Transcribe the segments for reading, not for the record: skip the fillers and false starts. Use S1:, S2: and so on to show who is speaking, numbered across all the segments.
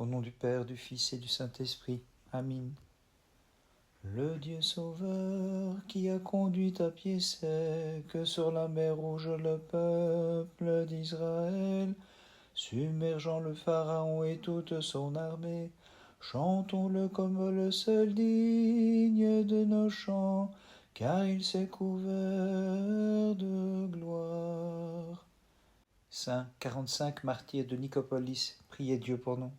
S1: Au nom du Père, du Fils et du Saint-Esprit. Amen. Le Dieu sauveur qui a conduit à pied sec sur la mer Rouge le peuple d'Israël, submergeant le Pharaon et toute son armée, chantons-le comme le seul digne de nos chants, car il s'est couvert de gloire. Saint 45 martyrs de Nicopolis, priez Dieu pour nous.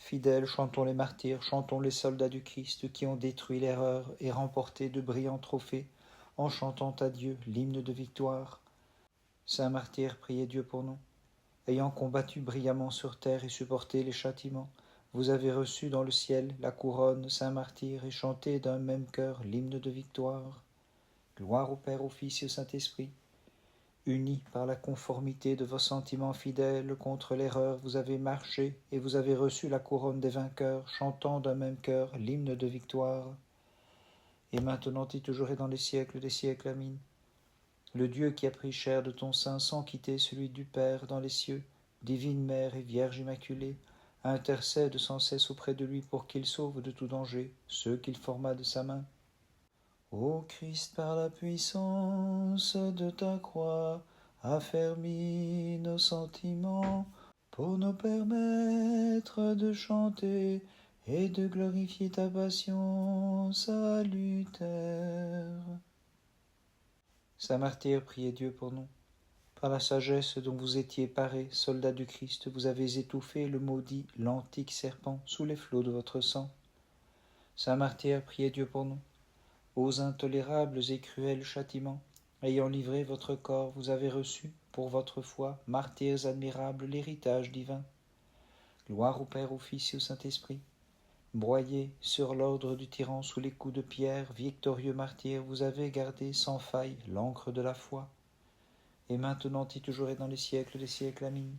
S1: Fidèles, chantons les martyrs, chantons les soldats du Christ qui ont détruit l'erreur et remporté de brillants trophées, en chantant à Dieu l'hymne de victoire. Saint martyr, priez Dieu pour nous. Ayant combattu brillamment sur terre et supporté les châtiments, vous avez reçu dans le ciel la couronne, Saint martyr, et chanté d'un même cœur l'hymne de victoire. Gloire au Père, au Fils et au Saint-Esprit. Unis par la conformité de vos sentiments fidèles contre l'erreur, vous avez marché et vous avez reçu la couronne des vainqueurs, chantant d'un même cœur l'hymne de victoire. Et maintenant et toujours et dans les siècles des siècles, Amen. Le Dieu qui a pris chair de ton sein sans quitter celui du Père dans les cieux, divine Mère et Vierge Immaculée, intercède sans cesse auprès de lui pour qu'il sauve de tout danger ceux qu'il forma de sa main. Ô Christ, par la puissance de ta croix, affermis nos sentiments pour nous permettre de chanter et de glorifier ta passion salutaire. Saint martyr, priez Dieu pour nous. Par la sagesse dont vous étiez parés, soldats du Christ, vous avez étouffé le maudit, l'antique serpent, sous les flots de votre sang. Saint martyr, priez Dieu pour nous. Aux intolérables et cruels châtiments, ayant livré votre corps, vous avez reçu, pour votre foi, martyrs admirables, l'héritage divin. Gloire au Père, au Fils et au Saint-Esprit. Broyés sur l'ordre du tyran sous les coups de pierre, victorieux martyrs, vous avez gardé sans faille l'encre de la foi. Et maintenant et toujours et dans les siècles des siècles, Amen.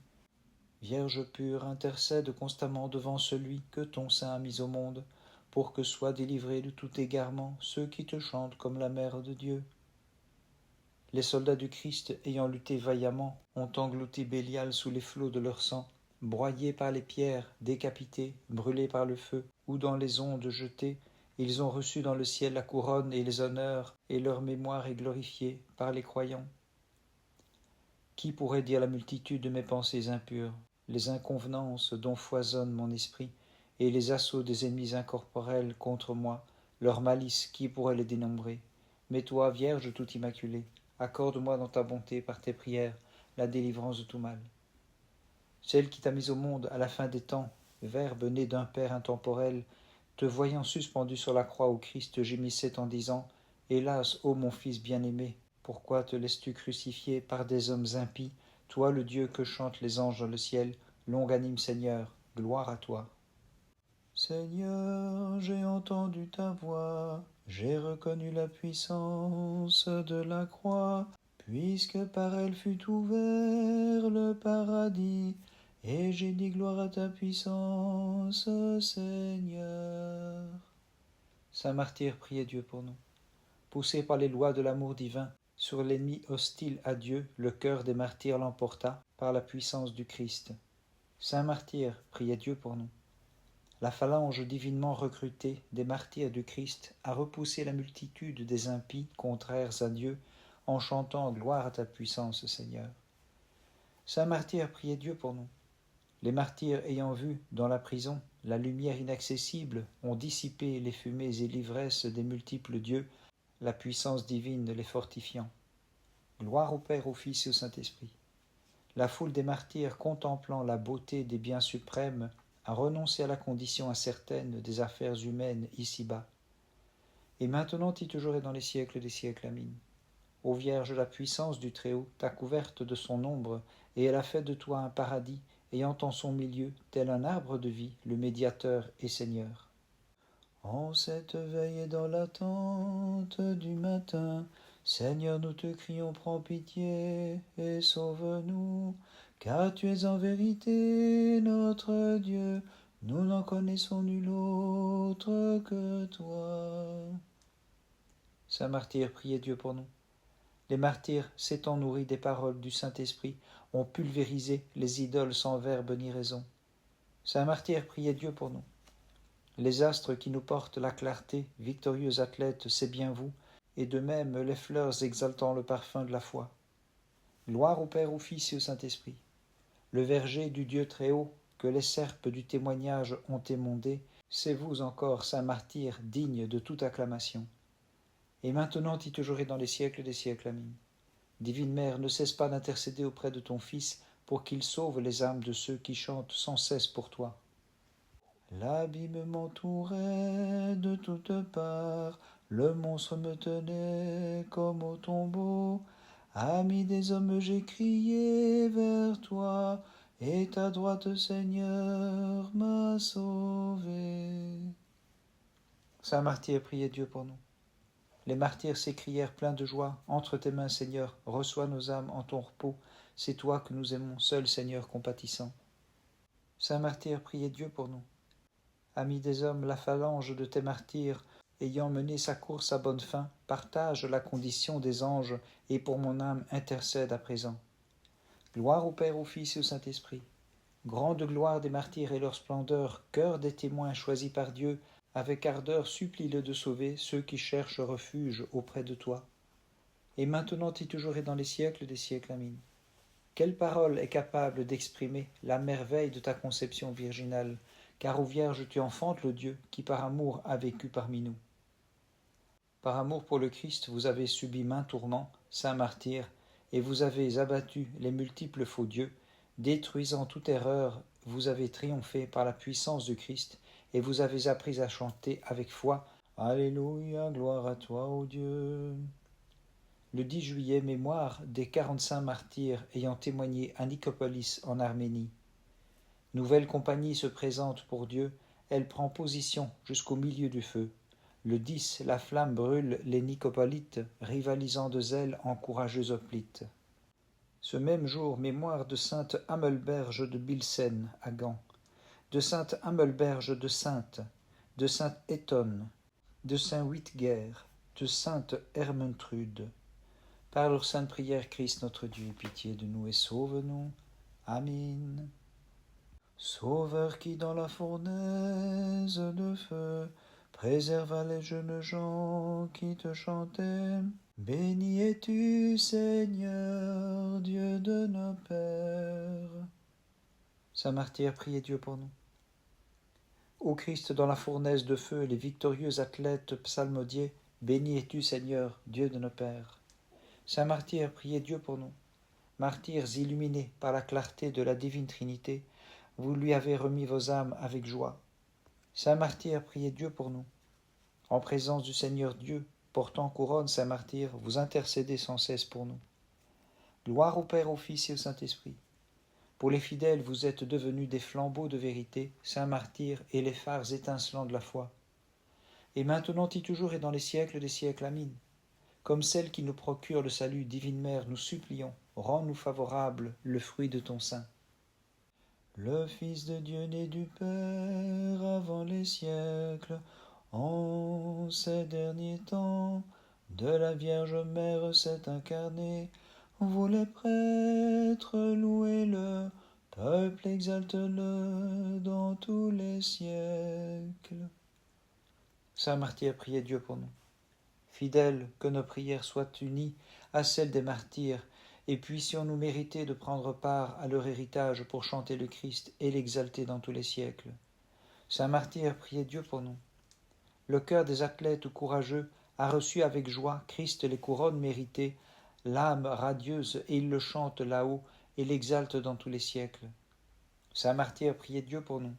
S1: Vierge pure, intercède constamment devant celui que ton sein a mis au monde, pour que soient délivrés de tout égarement ceux qui te chantent comme la Mère de Dieu. Les soldats du Christ, ayant lutté vaillamment, ont englouti Bélial sous les flots de leur sang, broyés par les pierres, décapités, brûlés par le feu, ou dans les ondes jetés, ils ont reçu dans le ciel la couronne et les honneurs, et leur mémoire est glorifiée par les croyants. Qui pourrait dire la multitude de mes pensées impures, les inconvenances dont foisonne mon esprit, et les assauts des ennemis incorporels contre moi, leur malice, qui pourrait les dénombrer? Mais toi, Vierge tout immaculée, accorde-moi dans ta bonté, par tes prières, la délivrance de tout mal. Celle qui t'a mise au monde à la fin des temps, Verbe né d'un Père intemporel, te voyant suspendu sur la croix où Christ gémissait en disant « Hélas, ô mon Fils bien-aimé, pourquoi te laisses-tu crucifier par des hommes impies, toi le Dieu que chantent les anges dans le ciel, longanime Seigneur, gloire à toi. » Seigneur, j'ai entendu ta voix, j'ai reconnu la puissance de la croix, puisque par elle fut ouvert le paradis, et j'ai dit gloire à ta puissance, Seigneur. Saint martyr, priez Dieu pour nous. Poussé par les lois de l'amour divin, sur l'ennemi hostile à Dieu, le cœur des martyrs l'emporta par la puissance du Christ. Saint martyr, priez Dieu pour nous. La phalange divinement recrutée des martyrs du Christ a repoussé la multitude des impies contraires à Dieu en chantant gloire à ta puissance, Seigneur. Saint martyr, priez Dieu pour nous. Les martyrs ayant vu dans la prison la lumière inaccessible ont dissipé les fumées et l'ivresse des multiples dieux, la puissance divine les fortifiant. Gloire au Père, au Fils et au Saint-Esprit. La foule des martyrs contemplant la beauté des biens suprêmes a renoncé à la condition incertaine des affaires humaines ici-bas. Et maintenant et toujours et dans les siècles des siècles, Amen. Ô Vierge, la puissance du Très-Haut t'a couverte de son ombre, et elle a fait de toi un paradis, ayant en son milieu, tel un arbre de vie, le médiateur et Seigneur. En cette veille et dans l'attente du matin, Seigneur, nous te crions, prends pitié et sauve-nous, car tu es en vérité notre Dieu, nous n'en connaissons nul autre que toi. Saint martyr, priez Dieu pour nous. Les martyrs, s'étant nourris des paroles du Saint-Esprit, ont pulvérisé les idoles sans verbe ni raison. Saint martyr, priez Dieu pour nous. Les astres qui nous portent la clarté, victorieux athlètes, c'est bien vous, et de même les fleurs exaltant le parfum de la foi. Gloire au Père, au Fils et au Saint-Esprit. Le verger du Dieu très haut, que les serpes du témoignage ont émondé, c'est vous encore, saint martyr, digne de toute acclamation. Et maintenant et toujours et dans les siècles des siècles. Amen. Divine Mère, ne cesse pas d'intercéder auprès de ton Fils pour qu'il sauve les âmes de ceux qui chantent sans cesse pour toi. L'abîme m'entourait de toutes parts, le monstre me tenait comme au tombeau. Ami des hommes, j'ai crié vers toi, et ta droite, Seigneur, m'a sauvé. Saint martyr, priez Dieu pour nous. Les martyrs s'écrièrent pleins de joie. Entre tes mains, Seigneur, reçois nos âmes en ton repos. C'est toi que nous aimons, seul Seigneur compatissant. Saint martyr, priez Dieu pour nous. Amis des hommes, la phalange de tes martyrs, ayant mené sa course à bonne fin, partage la condition des anges et pour mon âme intercède à présent. Gloire au Père, au Fils et au Saint-Esprit. Grande gloire des martyrs et leur splendeur, cœur des témoins choisis par Dieu, avec ardeur supplie-le de sauver ceux qui cherchent refuge auprès de toi. Et maintenant et toujours et dans les siècles des siècles. Amen. Quelle parole est capable d'exprimer la merveille de ta conception virginale, car ô Vierge tu enfantes le Dieu qui par amour a vécu parmi nous. Par amour pour le Christ, vous avez subi maints tourments, saint martyr, et vous avez abattu les multiples faux dieux, détruisant toute erreur, vous avez triomphé par la puissance du Christ, et vous avez appris à chanter avec foi « Alléluia, gloire à toi, ô Dieu ». Le 10 juillet, mémoire des 45 martyrs ayant témoigné à Nicopolis en Arménie. Nouvelle compagnie se présente pour Dieu, elle prend position jusqu'au milieu du feu. Le 10, la flamme brûle les Nicopolites, rivalisant de zèle en courageux hoplites. Ce même jour, mémoire de sainte Amelberge de Bilsen à Gand, de sainte Amelberge de Sainte, de sainte Étonne, de saint Witger, de sainte Hermentrude. Par leur sainte prière, Christ notre Dieu, aie pitié de nous et sauve-nous. Amen. Sauveur qui dans la fournaise de feu préserva les jeunes gens qui te chantaient. Béni es-tu, Seigneur, Dieu de nos pères. Saint martyr, priez Dieu pour nous. Ô Christ, dans la fournaise de feu, les victorieux athlètes psalmodiés, béni es-tu, Seigneur, Dieu de nos pères. Saint martyr, priez Dieu pour nous. Martyrs illuminés par la clarté de la divine Trinité, vous lui avez remis vos âmes avec joie. Saint martyr, priez Dieu pour nous. En présence du Seigneur Dieu, portant couronne, saint martyr, vous intercédez sans cesse pour nous. Gloire au Père, au Fils et au Saint-Esprit. Pour les fidèles, vous êtes devenus des flambeaux de vérité, saint martyr, et les phares étincelants de la foi. Et maintenant et toujours et dans les siècles des siècles. Amen. Comme celle qui nous procure le salut, divine Mère, nous supplions, rends-nous favorables le fruit de ton sein. Le Fils de Dieu né du Père avant les siècles, en ces derniers temps, de la Vierge Mère s'est incarné. Vous les prêtres, louez-le, peuple exalte-le dans tous les siècles. Saint martyr, priez Dieu pour nous. Fidèles, que nos prières soient unies à celles des martyrs, et puissions-nous mériter de prendre part à leur héritage pour chanter le Christ et l'exalter dans tous les siècles. Saint martyr, priez Dieu pour nous. Le cœur des athlètes courageux a reçu avec joie Christ les couronnes méritées, l'âme radieuse, et il le chante là-haut et l'exalte dans tous les siècles. Saint martyr, priez Dieu pour nous.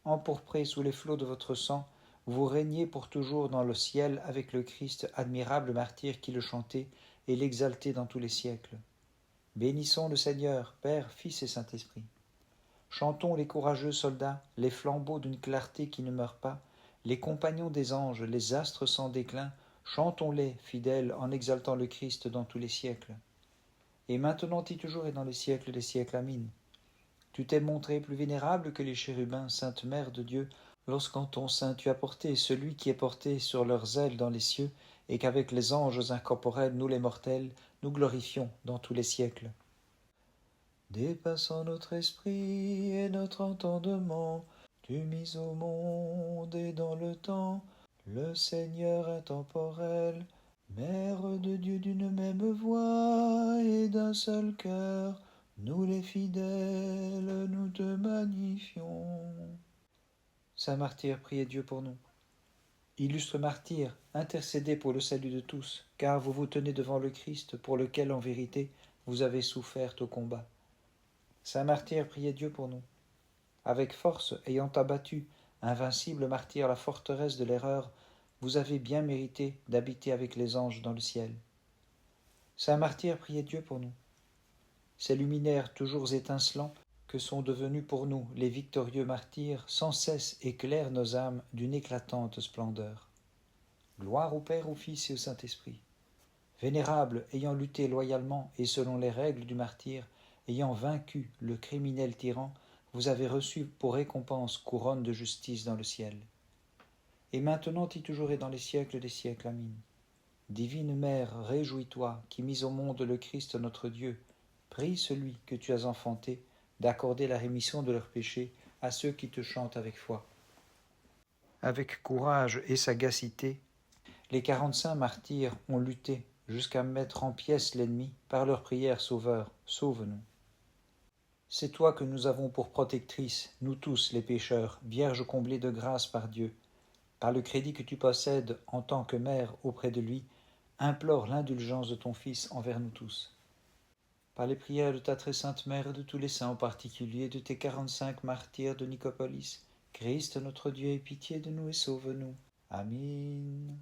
S1: Empourprés sous les flots de votre sang, vous régnez pour toujours dans le ciel avec le Christ, admirable martyr qui le chantait et l'exaltait dans tous les siècles. Bénissons le Seigneur, Père, Fils et Saint-Esprit. Chantons les courageux soldats, les flambeaux d'une clarté qui ne meurt pas, les compagnons des anges, les astres sans déclin, chantons-les, fidèles, en exaltant le Christ dans tous les siècles. Et maintenant et toujours et dans les siècles des siècles. Amen. Tu t'es montré plus vénérable que les chérubins, Sainte Mère de Dieu, lorsqu'en ton sein tu as porté celui qui est porté sur leurs ailes dans les cieux, et qu'avec les anges incorporels, nous les mortels, nous glorifions dans tous les siècles. dépassant notre esprit et notre entendement, tu mis au monde et dans le temps, le Seigneur intemporel, Mère de Dieu d'une même voix et d'un seul cœur, nous les fidèles, nous te magnifions. Saint martyr, priez Dieu pour nous. Illustre martyr, intercédez pour le salut de tous, car vous vous tenez devant le Christ, pour lequel, en vérité, vous avez souffert au combat. Saint martyr, priez Dieu pour nous. Avec force, ayant abattu, invincible martyr, la forteresse de l'erreur, vous avez bien mérité d'habiter avec les anges dans le ciel. Saint martyr, priez Dieu pour nous. Ces luminaires toujours étincelants que sont devenus pour nous les victorieux martyrs, sans cesse éclairent nos âmes d'une éclatante splendeur. Gloire au Père, au Fils et au Saint-Esprit. Vénérables, ayant lutté loyalement et selon les règles du martyr, ayant vaincu le criminel tyran, vous avez reçu pour récompense couronne de justice dans le ciel. Et maintenant et toujours et dans les siècles des siècles. Amin. Divine Mère, réjouis-toi, qui mis au monde le Christ notre Dieu, prie celui que tu as enfanté d'accorder la rémission de leurs péchés à ceux qui te chantent avec foi. Avec courage et sagacité, les 45 martyrs ont lutté jusqu'à mettre en pièces l'ennemi par leur prière. Sauveur, sauve-nous. C'est toi que nous avons pour protectrice, nous tous les pécheurs, Vierge comblée de grâce par Dieu. Par le crédit que tu possèdes en tant que mère auprès de lui, implore l'indulgence de ton Fils envers nous tous. Par les prières de ta très sainte mère et de tous les saints, en particulier de tes 45 martyrs de Nicopolis, Christ notre Dieu ait pitié de nous et sauve-nous. Amin.